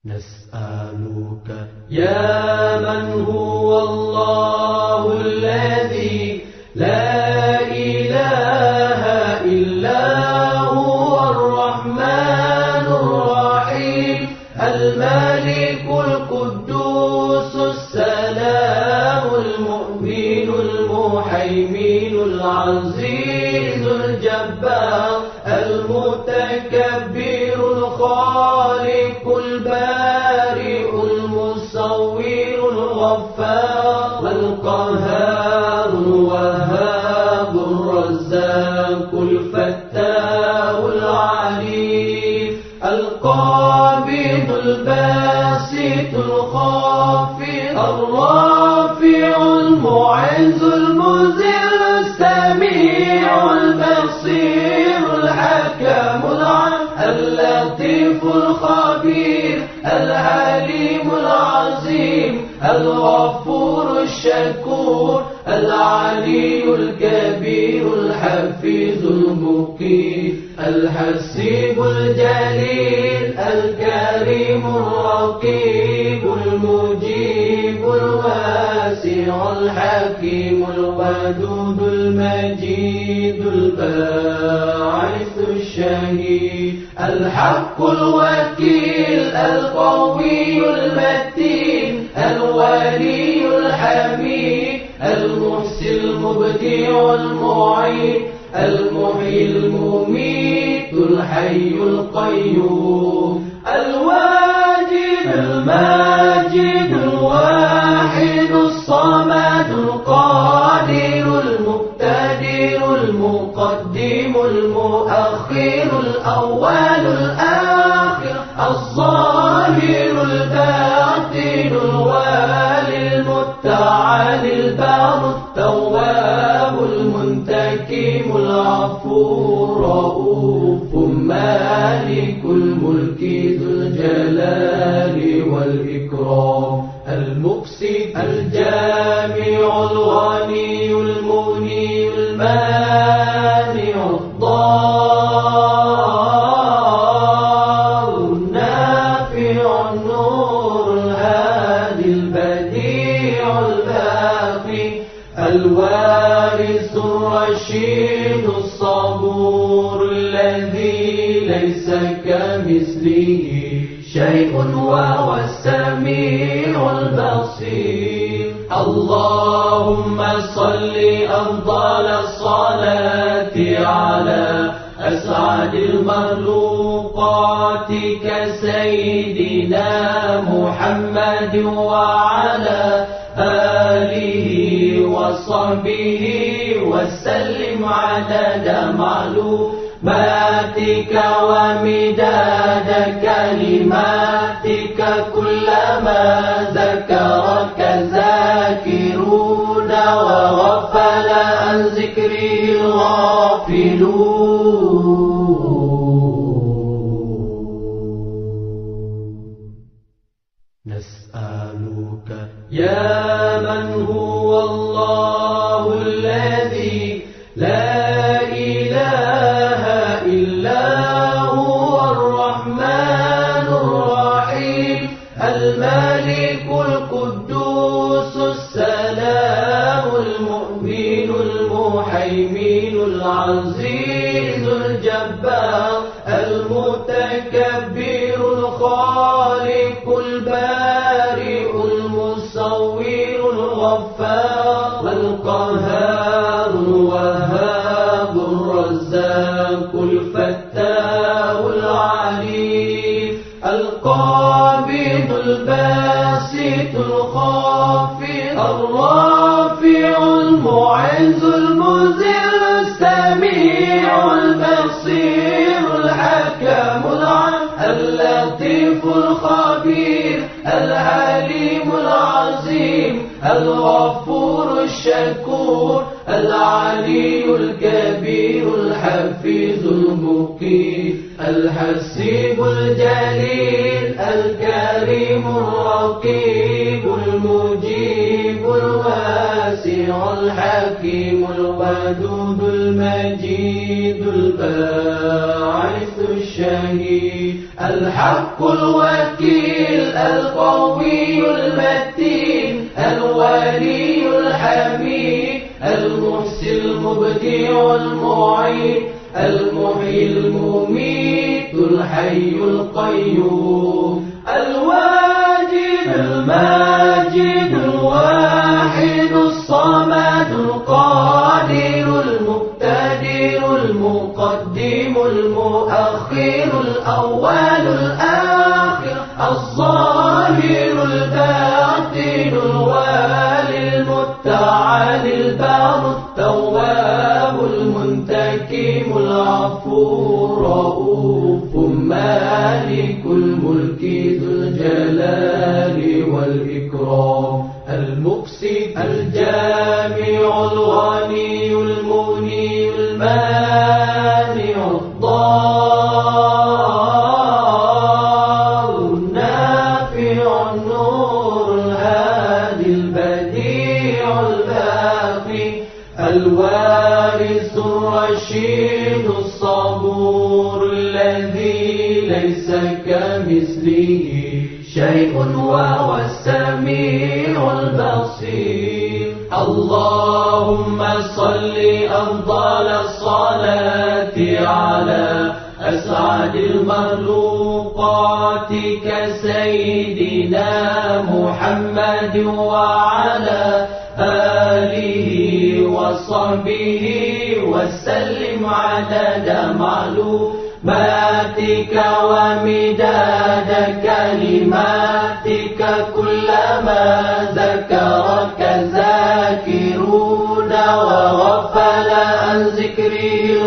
نسألك يا من هو الله الذي لا إله إلا هو الرحمن الرحيم الملك القدوس السلام المؤمن المهيمن العزيز الجبار المتكبر الخالق البارئ المصور الغفار القهار الوهاب الرزاق الفتاح العليم القابض الباسط الخافض الرافع المعز المذل السميع البصير الحكم العليم اللطيف الخبير العليم العظيم الغفور الشكور العلي الكبير الحفيظ المقيم الحسيب الجليل الكريم الرقيب المجيب الواسع الحكيم الودود المجيد الباعث الشهيد الحق الوكيل القوي المتين الولي الحميد المحسن المبدع المعين المحيي المميت الحي القيوم الواجد الماجد الواحد الصمد القادر المقتدر المقدم المؤخر الأول الآخر الظاهر الباطن الوالي المتعال البار التواب المنتكم العفو الرؤوف مالك الملك ذو الجلال والإكرام المقسط الجامع الغني المغني المانع الضار النافع النور الهادي البديع الباقي الوارث الرشيد الصبور الذي ليس كمثله شيء وهو السميع البصير اللهم صل أفضل الصلاة على أسعد المخلوقات كسيدنا محمد وعلى آله وصحبه وسلم عدد معلوماتك ومداد كلماتك كلما ذكرك ذاكرون وغفل عن ذكره الغافلون نسألك يا من هو الله الذي لا إله إلا هو الرحمن الرحيم الملك القدوس السلام المؤمن المهيمن العزيز الجبار المتكبر الخالق البارئ المصور الغفار القهار الوهاب الرزاق الفتاح العليم القابض الباسط الخافض الرافع المعز المذل السميع البصير الحكم العليم اللطيف الخبير العليم العظيم الغفور الشكور العلي الكبير الحفيظ المقيم الحسيب الجليل الكريم الرقيب المجيب الواسع الحكيم الودود المجيد الباعث الشهيد الحق الوكيل القوي المتين الولي الحميد المحسن المبدع المعين المحيي المميت الحي القيوم الواجد الماجد الواحد الصمد القادر المقتدر المقدم المؤخر الأول الآخر الظاهر الباطن الوالي المتعالي البار التواب المنتكم العفو الرؤوف مالك الملك ذو الجلال والإكرام المقسط الجامع الغني المغني المانع الضار النافع النور الهادي البديع الباقي الوارث الرشيد الصبور الذي ليس كمثله شيء وهو السميع البصير اللهم صل أفضل الصلاة على أسعد المخلوقات كسيدنا محمد وعلى آله وصحبه وسلم عدد معلوماتك ومداد كلماتك كلما ذكرك ذاكرون وغفل عن ذكره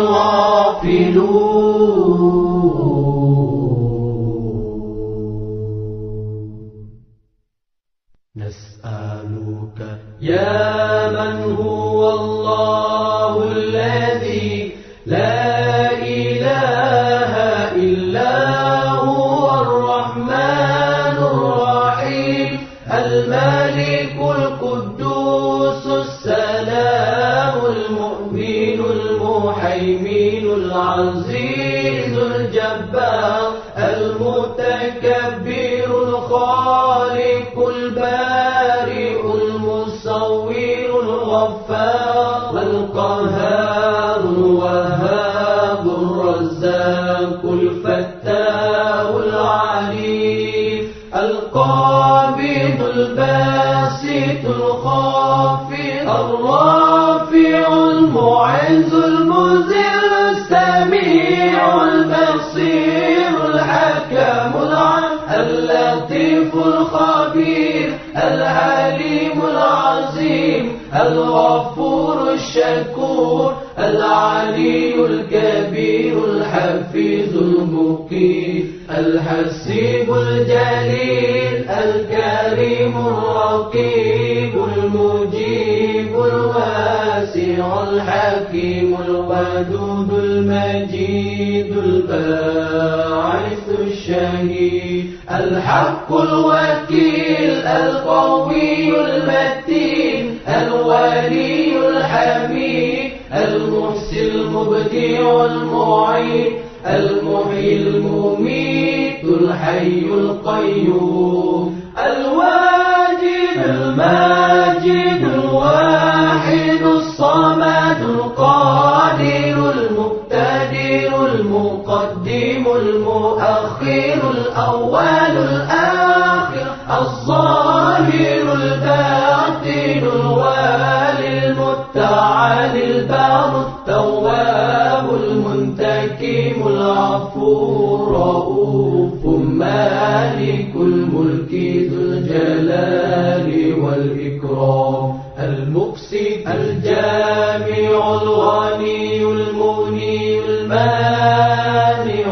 الغافلون نسألك يا من هو الله الذي لا إله إلا هو الرحمن الرحيم الملك القدوس السلام المؤمن المهيمن العزيز الجبار المتكبر الخالق البارئ المصور الغفار القهار الوهاب الرزاق الفتاح العليم القابض الباسط الخافض الرافع المعز المذل السميع البصير الحكم العليم اللطيف الخبير العليم العظيم الغفور الشكور العلي الكبير الحفيظ المقيم الحسيب الجليل الكريم الرقيب المجيب الواسع الحكيم الودود المجيد الباعث الشهيد الحق الوكيل القوي المتين الولي الحميد المحسن المبدع المعين المحيي المميت الحي القيوم الواجد الماجد الواحد الصمد القادر المقتدر المقدم المؤخر الأول الآخر الظاهر الباطن الوالي المتعالي البار التواب المنتكم العفو الرؤوف مالك الملك ذو الجلال والإكرام المقسط الجامع الغني المغني المانع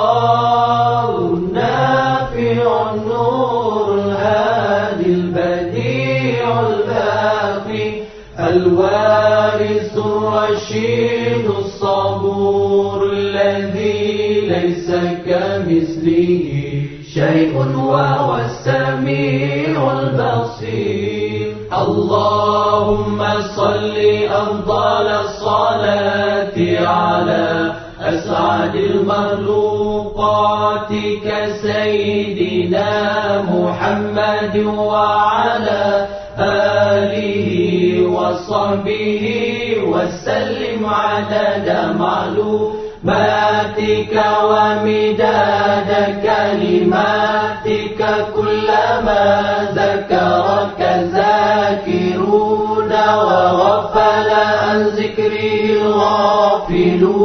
الضار النافع النور الهادي البديع الباقي الوارث الرشيد الصبور الذي ليس كمثله شيء وهو السميع البصير اللهم صل أفضل الصلاة على أسعد المخلوقات كسيدنا محمد وعلى آله وصحبه وسلم عدد معلوماتك ومداد كلماتك كلما ذكرك ذاكرون وغفل عن ذكره الغافلون